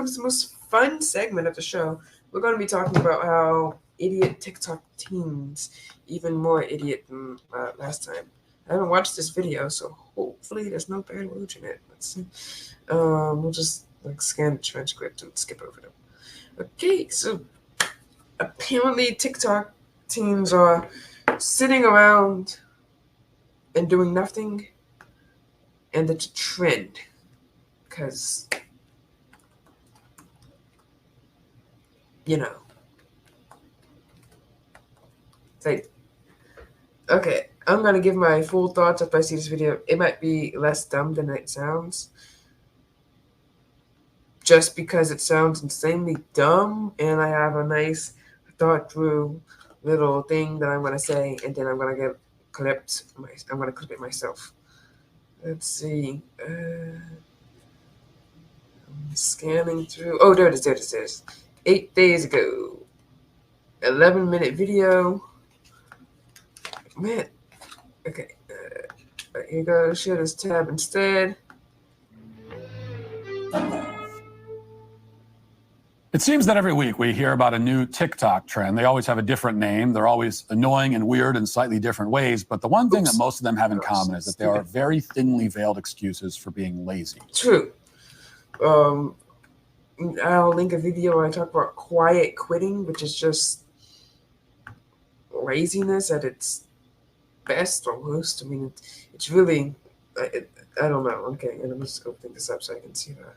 comes to the most fun segment of the show. We're going to be talking about how idiot TikTok teens, even more idiot than last time. I haven't watched this video, so hopefully there's no bad words in it. Let's see. We'll just scan the transcript and skip over them. Okay, so apparently TikTok teens are sitting around and doing nothing, and it's a trend because, it's like, okay, I'm going to give my full thoughts if I see this video. It might be less dumb than it sounds, just because it sounds insanely dumb, and I have a nice thought-through little thing that I'm going to say, and then I'm going to get clipped. I'm going to clip it myself. Let's see. I'm scanning through. Oh, there it is. 8 days ago. 11-minute video. Man. Okay. Here you go. Share this tab instead. It seems that every week we hear about a new TikTok trend. They always have a different name. They're always annoying and weird in slightly different ways. But the one thing that most of them have in common is that they are very thinly veiled excuses for being lazy. True. I'll link a video where I talk about quiet quitting, which is just laziness at its best or worst. I mean, it's really, I don't know. Okay, and I'm just opening this up so I can see that.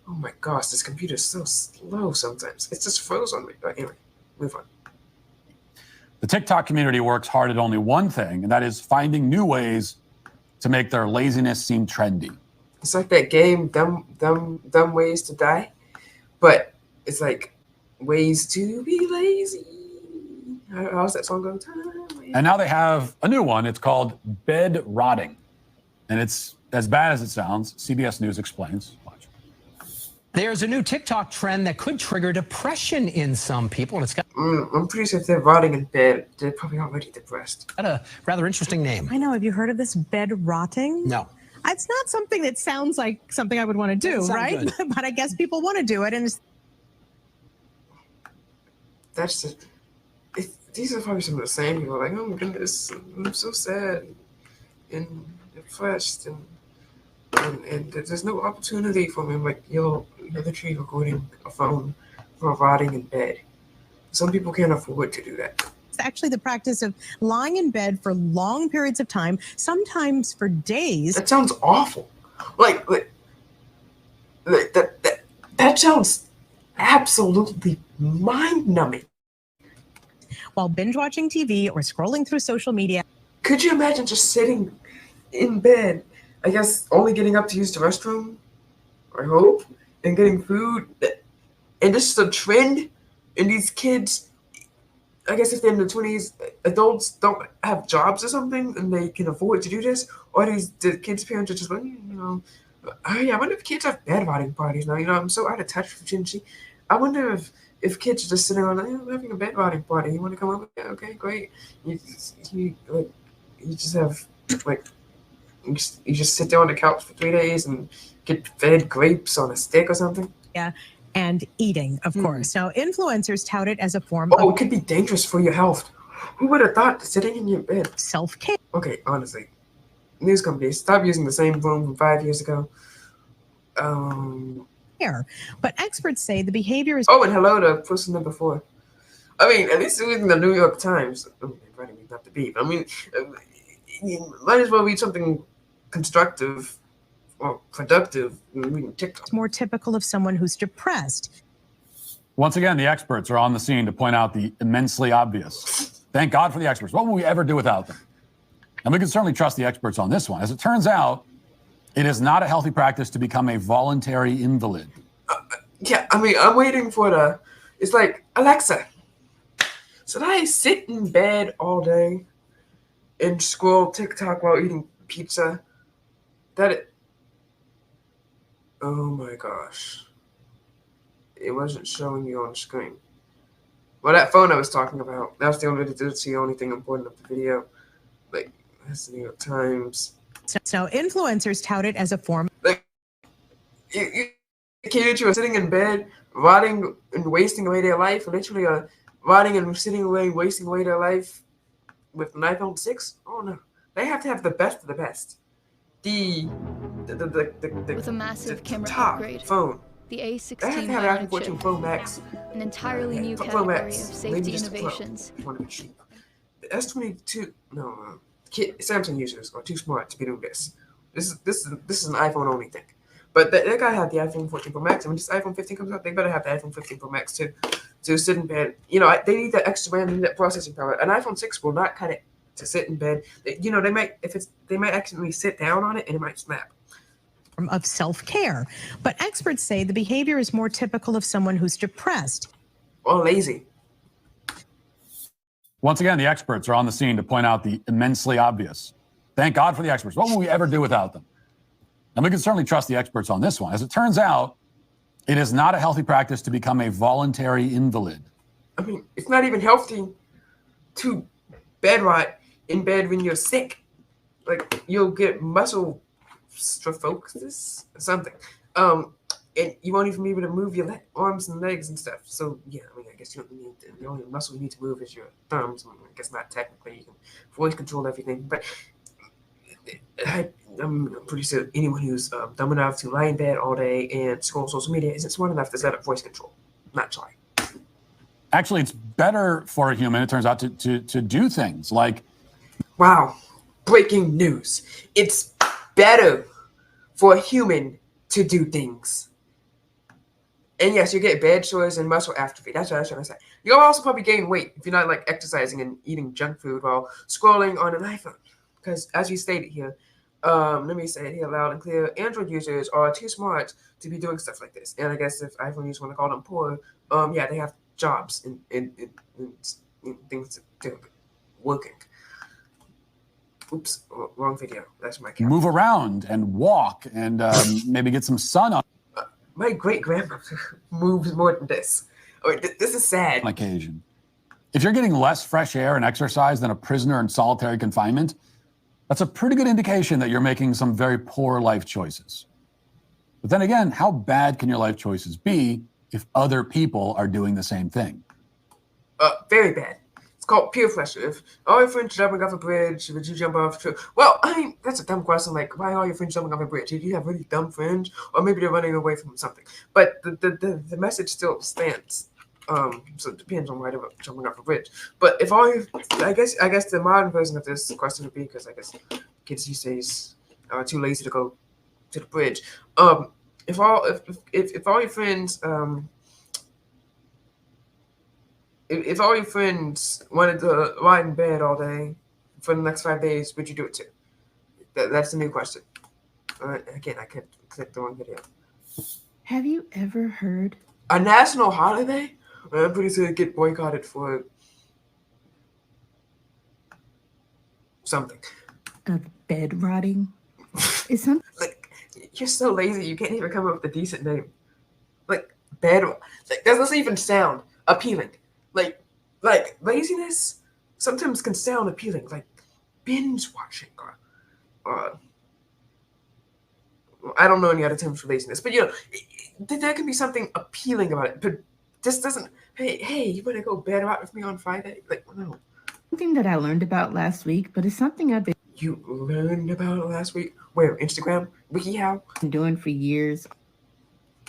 Oh my gosh, this computer is so slow sometimes. It just froze on me. But anyway, move on. The TikTok community works hard at only one thing, and that is finding new ways to make their laziness seem trendy. It's like that game, Dumb Ways to Die, but it's like ways to be lazy. How's that song go? And now they have a new one. It's called bed rotting, and it's as bad as it sounds. CBS News explains. Watch. There's a new TikTok trend that could trigger depression in some people. And it's got I'm pretty sure if they're rotting in bed, they're probably already depressed. got a rather interesting name. I know. Have you heard of this bed rotting? No. It's not something that sounds like something I would want to do, right? But I guess people want to do it. And that's just, these are probably some of the same people. Like, oh my goodness, I'm so sad and depressed, and there's no opportunity for me. I'm like, you're literally recording a phone for rotting in bed. Some people can't afford to do that. it's actually the practice of lying in bed for long periods of time, sometimes for days. That sounds awful. Like that sounds absolutely mind-numbing. While binge watching TV or scrolling through social media. Could you imagine just sitting in bed, I guess only getting up to use the restroom, I hope, and getting food? And this is a trend, and these kids, I guess if they're in their 20s, adults don't have jobs or something, and they can afford to do this, or the kids' parents are just like, oh yeah, I wonder if kids have bed rotting parties now. I'm so out of touch with Gen Z. I wonder if kids are just sitting around like, I'm having a bed rotting party. You want to come over? Yeah, okay, great. You just have like you just sit there on the couch for 3 days and get fed grapes on a stick or something. Yeah, and eating, of course. Now, influencers tout it as a form of it could be dangerous for your health. Who would have thought sitting in your bed? Self-care. Okay, honestly, news companies, stop using the same room from 5 years ago. But experts say the behavior is. Oh, and hello to person number 4. I mean, at least reading the New York Times. Inviting me not to be, but I mean, you might as well read something constructive or productive than reading TikTok. It's more typical of someone who's depressed. Once again, the experts are on the scene to point out the immensely obvious. Thank God for the experts. What would we ever do without them? And we can certainly trust the experts on this one. As it turns out, it is not a healthy practice to become a voluntary invalid. Yeah, I mean, I'm waiting for it's like, Alexa, should I sit in bed all day and scroll TikTok while eating pizza? Oh my gosh. It wasn't showing you on the screen. Well, that phone I was talking about, that's the only thing important of the video. Like, that's the New York Times. So influencers tout it as a form. Like, you kids who are sitting in bed, rotting and wasting away their life, literally rotting and sitting away, wasting away their life with an iPhone 6? Oh no. They have to have the best of the best. The With a massive camera top upgrade, phone. the They have A16 to have an Bionic iPhone 14 chip, Pro Max. an entirely new Pro category of Max. Maybe safety just a Pro. innovations. If you want to be cheap. The S22, no, Samsung users are too smart to be doing this. This is an iPhone only thing. But they gotta have the iPhone 14 Pro Max. And when this iPhone 15 comes out, they better have the iPhone 15 Pro Max too. To sit in bed. You know, they need that extra RAM and that processing power. An iPhone 6 will not cut it to sit in bed. You know, they might accidentally sit down on it and it might snap. Of self-care. But experts say the behavior is more typical of someone who's depressed. Or lazy. Once again, the experts are on the scene to point out the immensely obvious. Thank God for the experts. What would we ever do without them? And we can certainly trust the experts on this one. As it turns out, it is not a healthy practice to become a voluntary invalid. I mean, it's not even healthy to bed rot in bed when you're sick. Like, you'll get muscle strophosis or something. And you won't even be able to move your arms and legs and stuff. So, yeah, I mean, I guess you don't need to, the only muscle you need to move is your thumbs. I mean, I guess not technically. You can voice control everything. But I'm pretty sure anyone who's dumb enough to lie in bed all day and scroll social media isn't smart enough to set up voice control. Not try. Actually, it's better for a human, it turns out, to do things like... Wow. Breaking news. It's better for a human to do things. And yes, you get bed sores and muscle atrophy. That's what I was trying to say. You'll also probably gain weight if you're not like exercising and eating junk food while scrolling on an iPhone. Because as you stated here, let me say it here loud and clear, Android users are too smart to be doing stuff like this. And I guess if iPhone users want to call them poor, yeah, they have jobs and things to do, working. Oops, wrong video. That's my camera. Move around and walk and maybe get some sun on My great-grandmother moves more than this. This is sad. on occasion. If you're getting less fresh air and exercise than a prisoner in solitary confinement, that's a pretty good indication that you're making some very poor life choices. But then again, how bad can your life choices be if other people are doing the same thing? Very bad. It's called peer pressure. If all your friends jumping off a bridge, would you jump off too? Well, I mean, that's a dumb question. Like, why are all your friends jumping off a bridge? Did you have really dumb friends? Or maybe they're running away from something. But the message still stands. So it depends on why they're jumping off a bridge. But if all you, I guess the modern version of this question would be, because I guess kids these days are too lazy to go to the bridge. If all your friends if all your friends wanted to lie in bed all day for the next 5 days, would you do it too? That's the new question. Again, I clicked the wrong video. Have you ever heard A national holiday? I'm pretty sure it'd get boycotted for something. of bed rotting? It's something Like, you're so lazy, you can't even come up with a decent name. Like, bed. Like, that doesn't even sound appealing. Like laziness sometimes can sound appealing. Like binge watching or I don't know any other terms for laziness, but you know, there can be something appealing about it. But this doesn't. Hey, you want to go bed rot with me on Friday? Like, no. that I learned about last week, but it's something I've You learned about it last week? Where? Instagram? WikiHow? been doing for years,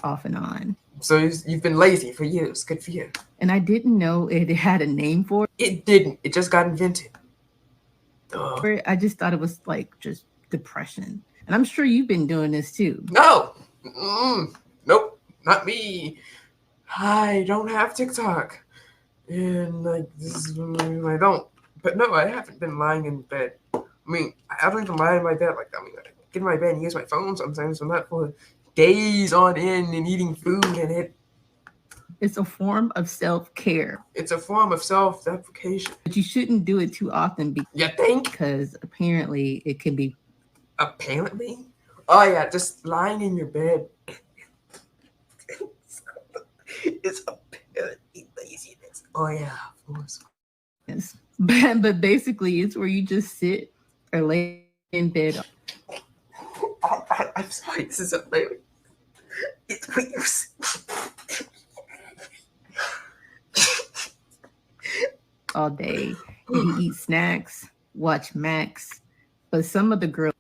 off and on. So you've been lazy for years. Good for you. And I didn't know it had a name for It didn't. It just got invented. it. I just thought it was like just depression. And I'm sure you've been doing this too. No. Nope. Not me. I don't have TikTok. And like this is I don't. But no, I haven't been lying in bed. I mean, I don't even lie in my bed like that. I mean, I get in my bed and use my phone sometimes. I'm not for days on end and eating food and it. It's a form of self-care, It's a form of self-deprecation. but you shouldn't do it too often You think? because apparently it can be Apparently? Oh yeah, just lying in your bed. It's apparently laziness. Oh yeah, of course. but basically it's where you just sit or lay in bed. I'm sorry, this is hilarious. It's when you're all day, maybe eat snacks, watch Max. But some of the girls,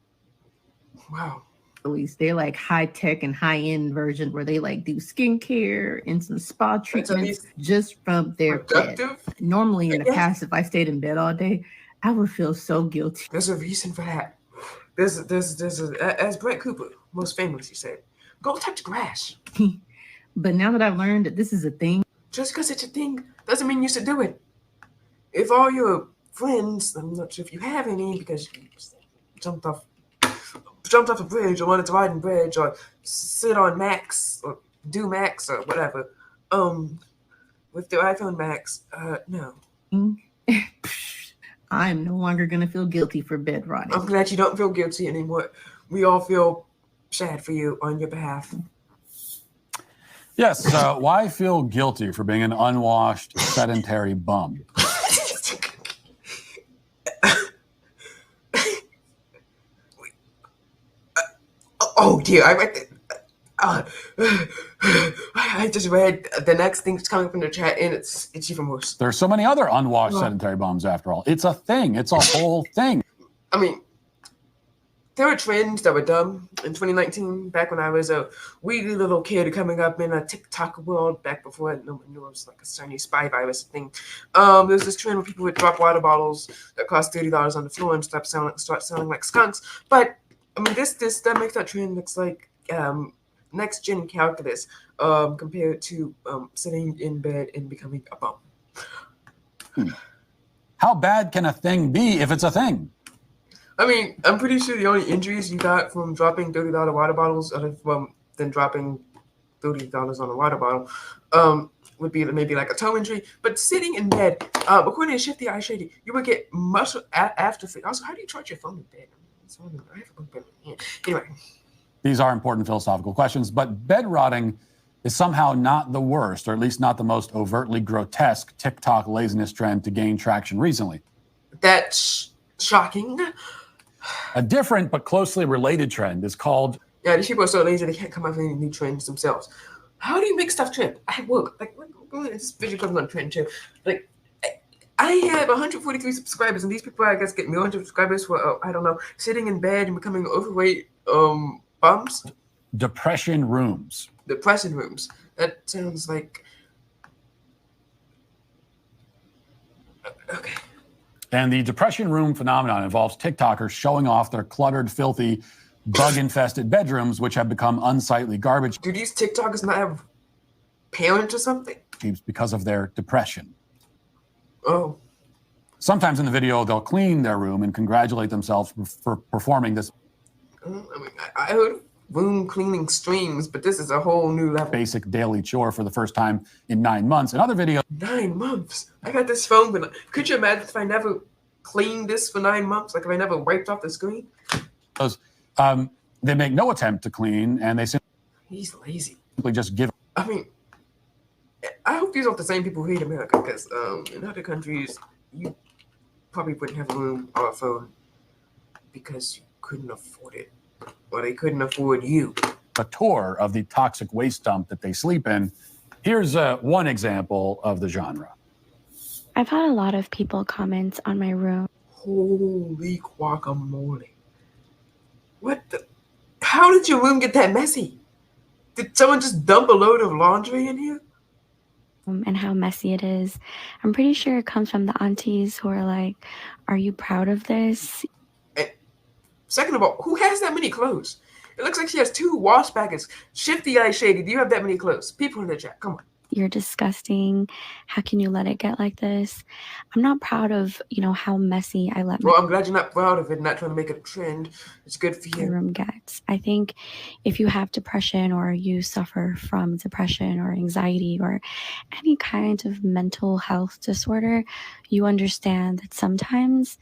Wow. they're like high tech and high end version where they like do skincare and some spa treatments just from their bed. Normally in the past, if I stayed in bed all day, I would feel so guilty. There's a reason for that. There's as Brett Cooper most famously said, go touch grass. But now that I've learned that this is a thing, just because it's a thing doesn't mean you should do it. If all your friends, I'm not sure if you have any because you jumped off a bridge or wanted to ride a bridge or sit on Max or do Max or whatever, with their iPhone Max, no. I'm no longer going to feel guilty for bed rotting. I'm glad you don't feel guilty anymore. We all feel sad for you on your behalf. Yes, why feel guilty for being an unwashed, sedentary bum? Oh dear, I just read the next thing that's coming from the chat, and it's even worse. There are so many other unwashed sedentary bums, after all. It's a thing. It's a whole thing. I mean, there were trends that were dumb in 2019, back when I was a wee little kid coming up in a TikTok world, back before no one knew it was like a Chinese spy virus thing. There's this trend where people would drop water bottles that cost $30 on the floor and start sounding like skunks. But I mean, that makes that trend looks like next gen calculus compared to sitting in bed and becoming a bum. How bad can a thing be if it's a thing? I mean, I'm pretty sure the only injuries you got from dropping $30 water bottles, other than dropping $30 on a water bottle, would be maybe like a toe injury. But sitting in bed, according to Shifty Eye Shady, you would get muscle atrophy. Also, how do you charge your phone in bed? I have a book in here. Anyway. These are important philosophical questions, but bed rotting is somehow not the worst, or at least not the most overtly grotesque TikTok laziness trend to gain traction recently. That's shocking. A different but closely related trend is called... Yeah, these people are so lazy they can't come up with any new trends themselves. How do you make stuff trend? I work. Like, this video comes on trend too. Like, I have 143 subscribers, and these people, I guess, get millions of subscribers for, I don't know, sitting in bed and becoming overweight bums. Depression rooms. Depression rooms. That sounds like... Okay. And the depression room phenomenon involves TikTokers showing off their cluttered, filthy, bug-infested bedrooms, which have become unsightly garbage. Do these TikTokers not have parents or something? Because of their depression. Oh. Sometimes in the video, they'll clean their room and congratulate themselves for performing this. I mean, I heard room cleaning streams, but this is a whole new level. Basic daily chore for the first time in 9 months. In other videos... 9 months? I got this phone, but could you imagine if I never cleaned this for 9 months? Like if I never wiped off the screen? They make no attempt to clean, and they simply... He's lazy. Simply just give... I mean, I hope these aren't the same people who hate America, because in other countries, you probably wouldn't have a room or a phone because you couldn't afford it, or they couldn't afford you. A tour of the toxic waste dump that they sleep in. Here's one example of the genre. I've had a lot of people comment on my room. Holy guacamole. What the? How did your room get that messy? Did someone just dump a load of laundry in here? And how messy it is. I'm pretty sure it comes from the aunties who are like, are you proud of this? And second of all, who has that many clothes? It looks like she has 2 wash baskets. Shifty Eye Shady, do you have that many clothes? People in the chat, come on. You're disgusting. How can you let it get like this? I'm not proud of, how messy I let Well, I'm glad you're not proud of it, not trying to make it a trend. It's good for you. My room gets. I think if you have depression or you suffer from depression or anxiety or any kind of mental health disorder, you understand that sometimes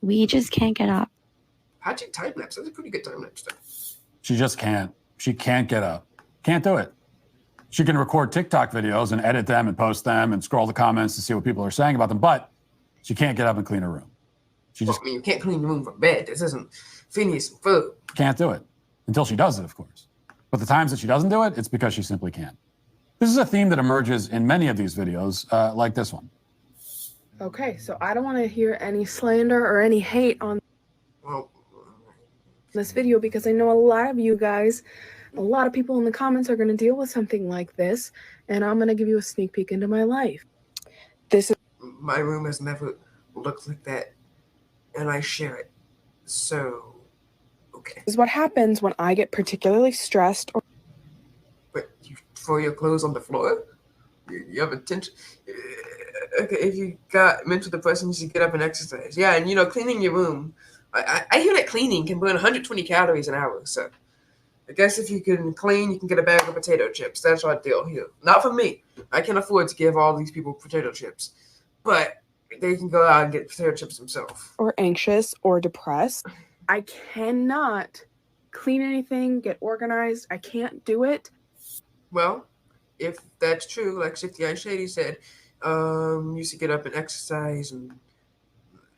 we just can't get up. How'd you time lapse? That's a pretty good time lapse though. She just can't. She can't get up. Can't do it. She can record TikTok videos and edit them and post them and scroll the comments to see what people are saying about them, but she can't get up and clean her room. She just... I mean, you can't clean your room from bed. This isn't Phineas and Ferb. Can't do it. Until she does it, of course. But the times that she doesn't do it, it's because she simply can't. This is a theme that emerges in many of these videos, like this one. Okay, so I don't want to hear any slander or any hate on this video because I know a lot of you guys, a lot of people in the comments are going to deal with something like this, and I'm going to give you a sneak peek into my life. My room has never looked like that, and I share it. So, okay. This is what happens when I get particularly stressed. But you throw your clothes on the floor? You have attention. Okay, if you got mental depression, you should get up and exercise. Yeah, and cleaning your room. I hear that cleaning can burn 120 calories an hour. So I guess if you can clean, you can get a bag of potato chips. That's our deal here. Not for me. I can't afford to give all these people potato chips. But they can go out and get potato chips themselves. Or anxious or depressed. I cannot clean anything, get organized. I can't do it. Well, if that's true, like Shifty Eye Shady said, you should get up and exercise and,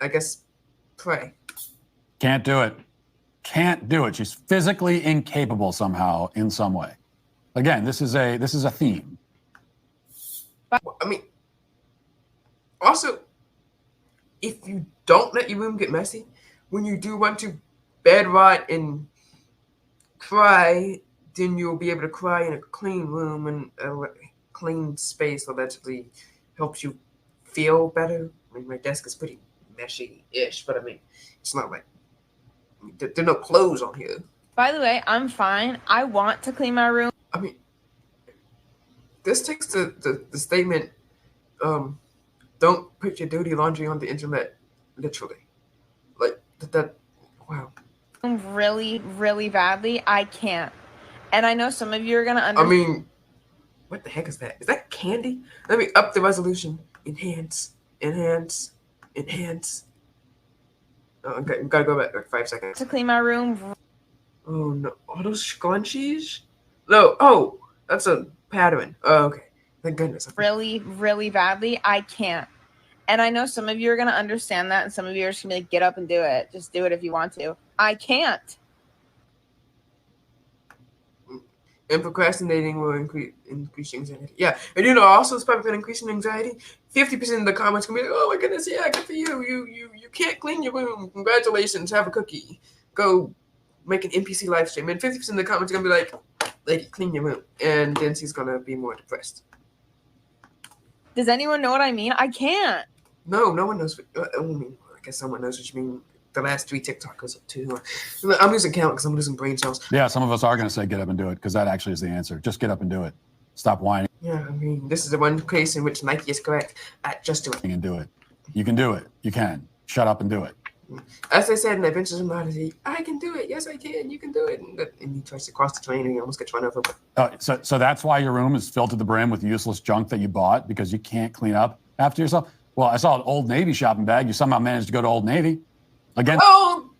I guess, pray. Can't do it. Can't do it. She's physically incapable somehow in some way. Again, this is a theme. I mean, also, if you don't let your room get messy, when you do want to bed rot and cry, then you'll be able to cry in a clean room, and a clean space allegedly helps you feel better. I mean, my desk is pretty meshy-ish, but I mean, it's not like there are no clothes on here. By the way, I'm fine. I want to clean my room. I mean, this takes the statement, don't put your dirty laundry on the internet, literally. Like, that wow. Really, really badly. I can't. And I know some of you are going to understand. I mean, what the heck is that? Is that candy? Let me up the resolution. Enhance. Oh, okay, gotta go back like 5 seconds. To clean my room. Oh no, are those scrunchies? No, oh, that's a pattern. Oh, okay, thank goodness. Really, really badly. I can't. And I know some of you are going to understand that, and some of you are just going to be like, get up and do it. Just do it if you want to. I can't. And procrastinating will increase anxiety. Yeah, and also it's probably going to increase in anxiety. 50% of the comments can be like, "Oh my goodness, yeah, good for you. You can't clean your room. Congratulations, have a cookie. Go make an NPC live stream." And 50% of the comments are going to be like, "Lady, clean your room," and then she's going to be more depressed. Does anyone know what I mean? I can't. No one knows. I guess someone knows what you mean. The last 3 TikTokers up to. I'm losing count because I'm losing brain cells. Yeah, some of us are going to say get up and do it because that actually is the answer. Just get up and do it. Stop whining. Yeah, I mean, this is the one case in which Nike is correct. Just do it. And do it. You can do it. You can. Shut up and do it. As they said in Adventures in Odyssey, I can do it. Yes, I can. You can do it. And he tries to cross the train and he almost gets run over. So that's why your room is filled to the brim with useless junk that you bought because you can't clean up after yourself. Well, I saw an Old Navy shopping bag. You somehow managed to go to Old Navy. Again. Oh,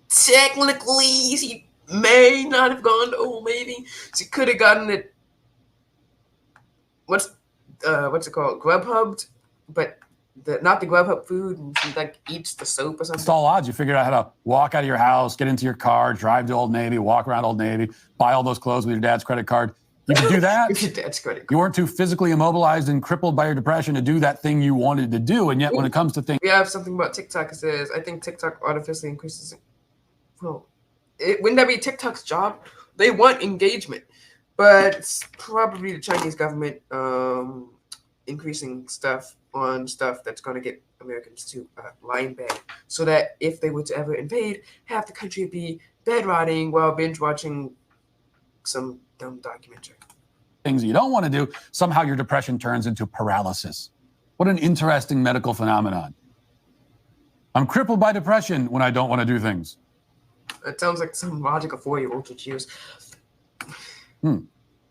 technically, she may not have gone to Old Navy. She could have gotten it. What's it called? Grubhub, but not the Grubhub food, and she like eats the soap or something. It's all odds. You figured out how to walk out of your house, get into your car, drive to Old Navy, walk around Old Navy, buy all those clothes with your dad's credit card. You could do that. With your dad's credit card. You weren't too physically immobilized and crippled by your depression to do that thing you wanted to do, and yet when it comes to things, we have something about TikTok. It says, I think TikTok artificially increases. Well, wouldn't that be TikTok's job? They want engagement, but it's probably the Chinese government increasing stuff on stuff that's going to get Americans to lie in bed, so that if they were to ever invade, half the country would be bed rotting while binge watching some dumb documentary. Things you don't want to do, somehow your depression turns into paralysis. What an interesting medical phenomenon. I'm crippled by depression when I don't want to do things. It sounds like some logic a 4-year-old would use.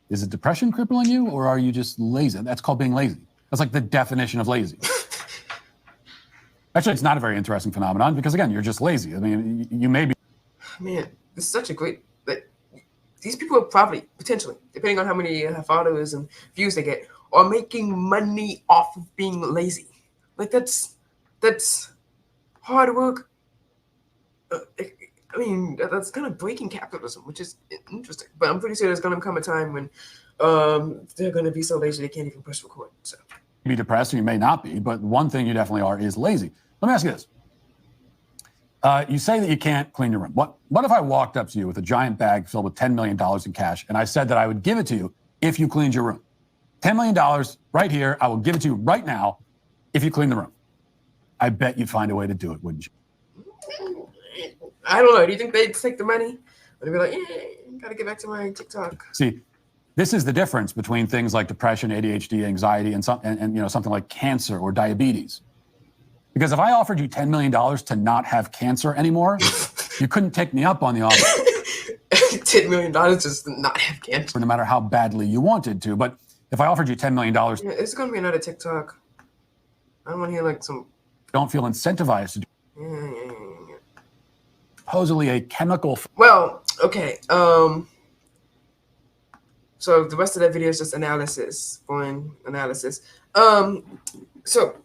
Is it depression crippling you, or are you just lazy? That's called being lazy. That's like the definition of lazy. Actually, it's not a very interesting phenomenon because, again, you're just lazy. I mean, you may be. Man, this is such a great. These people are probably, potentially, depending on how many followers and views they get, are making money off of being lazy. Like, that's hard work. I mean, that's kind of breaking capitalism, which is interesting. But I'm pretty sure there's going to come a time when they're going to be so lazy they can't even press record. So be depressed and you may not be, but one thing you definitely are is lazy. Let me ask you this. You say that you can't clean your room. What if I walked up to you with a giant bag filled with $10 million in cash and I said that I would give it to you if you cleaned your room? $10 million right here. I will give it to you right now if you clean the room. I bet you'd find a way to do it, wouldn't you? I don't know. Do you think they'd take the money? Or they'd be like, yeah, gotta get back to my TikTok. See, this is the difference between things like depression, ADHD, anxiety, and something like cancer or diabetes. Because if I offered you $10 million to not have cancer anymore, you couldn't take me up on the offer. $10 million just to not have cancer. No matter how badly you wanted to. But if I offered you $10 million... Yeah, it's going to be another TikTok. I don't want to hear like some... Don't feel incentivized to do... Yeah. Supposedly a chemical... Well, okay. So the rest of that video is just analysis. Boring analysis. So...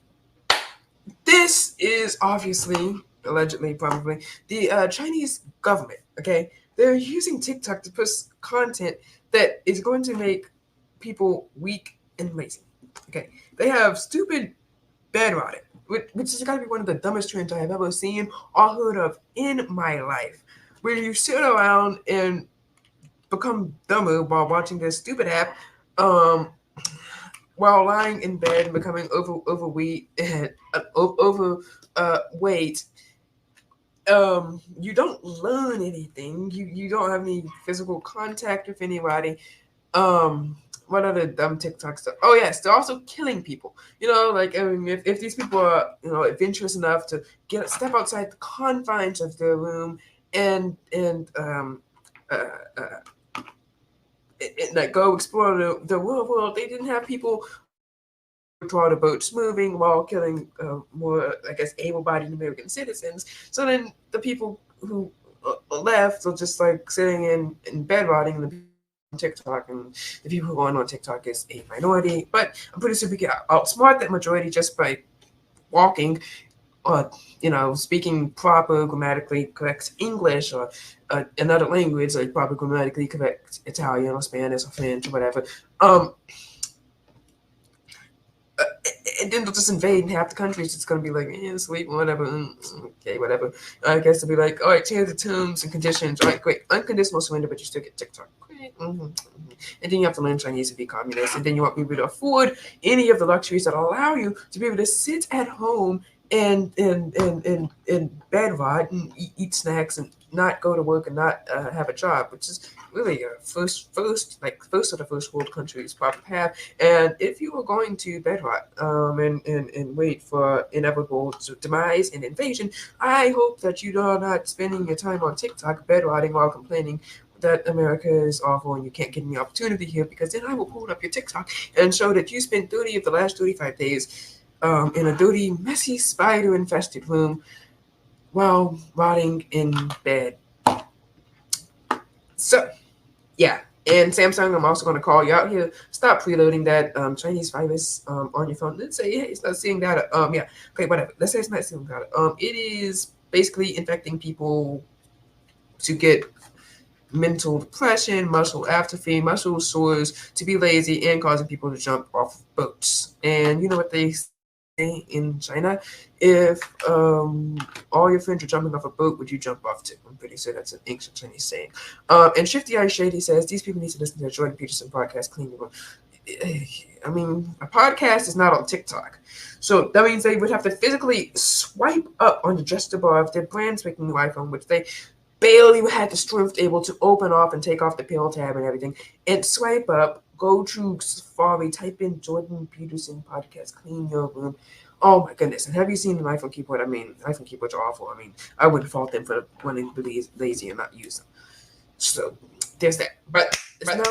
This is obviously, allegedly, probably, the Chinese government, okay? They're using TikTok to post content that is going to make people weak and lazy, okay? They have stupid bed rotting, which has got to be one of the dumbest trends I have ever seen or heard of in my life, where you sit around and become dumber while watching this stupid app, while lying in bed and becoming overweight and weight. You don't learn anything. You don't have any physical contact with anybody. What other dumb TikTok stuff? Oh yes, they're also killing people. Like if these people are adventurous enough to step outside the confines of their room and like go explore the world. They didn't have people draw the boats moving while killing more, I guess, able-bodied American citizens. So then the people who left are just like sitting in bed rotting on TikTok, and the people who are on TikTok is a minority. But I'm pretty sure we can outsmart that majority just by walking, or speaking proper grammatically correct English or another language like proper grammatically correct Italian or Spanish or French or whatever. And then they'll just invade and half the country's just gonna be like, sweet, whatever, okay, whatever. I guess they'll be like, all right, change the terms and conditions. All right, great, unconditional surrender, but you still get TikTok. Great. And then you have to learn Chinese to be communist, and then you want people to afford any of the luxuries that allow you to be able to sit at home and bed rot and eat snacks and not go to work and not have a job, which is really first of the first world countries probably have. And if you are going to bed rot and wait for inevitable demise and invasion, I hope that you are not spending your time on TikTok bed rotting while complaining that America is awful and you can't get any opportunity here, because then I will pull up your TikTok and show that you spent 30 of the last 35 days in a dirty, messy, spider-infested room while rotting in bed. So, yeah. And Samsung, I'm also going to call you out here. Stop preloading that Chinese virus on your phone. Let's say, hey, it's not seeing data. Yeah. Okay, whatever. Let's say it's not seeing data. It is basically infecting people to get mental depression, muscle atrophy, muscle sores, to be lazy, and causing people to jump off boats. And you know what they say in China? If all your friends are jumping off a boat, would you jump off too? I'm pretty sure that's an ancient Chinese saying. And Shifty Eye Shady says, these people need to listen to the Jordan Peterson podcast, Clean Your Room. I mean, a podcast is not on TikTok. So that means they would have to physically swipe up on the gesture bar of their brand spanking new iPhone, which they barely had the strength able to open off and take off the pill tab and everything, and swipe up, go to Safari, type in Jordan Peterson podcast, Clean Your Room. Oh my goodness. And have you seen an iPhone keyboard? I mean, iPhone keyboards are awful. I mean, I wouldn't fault them for wanting to be lazy and not use them. So there's that. But it's now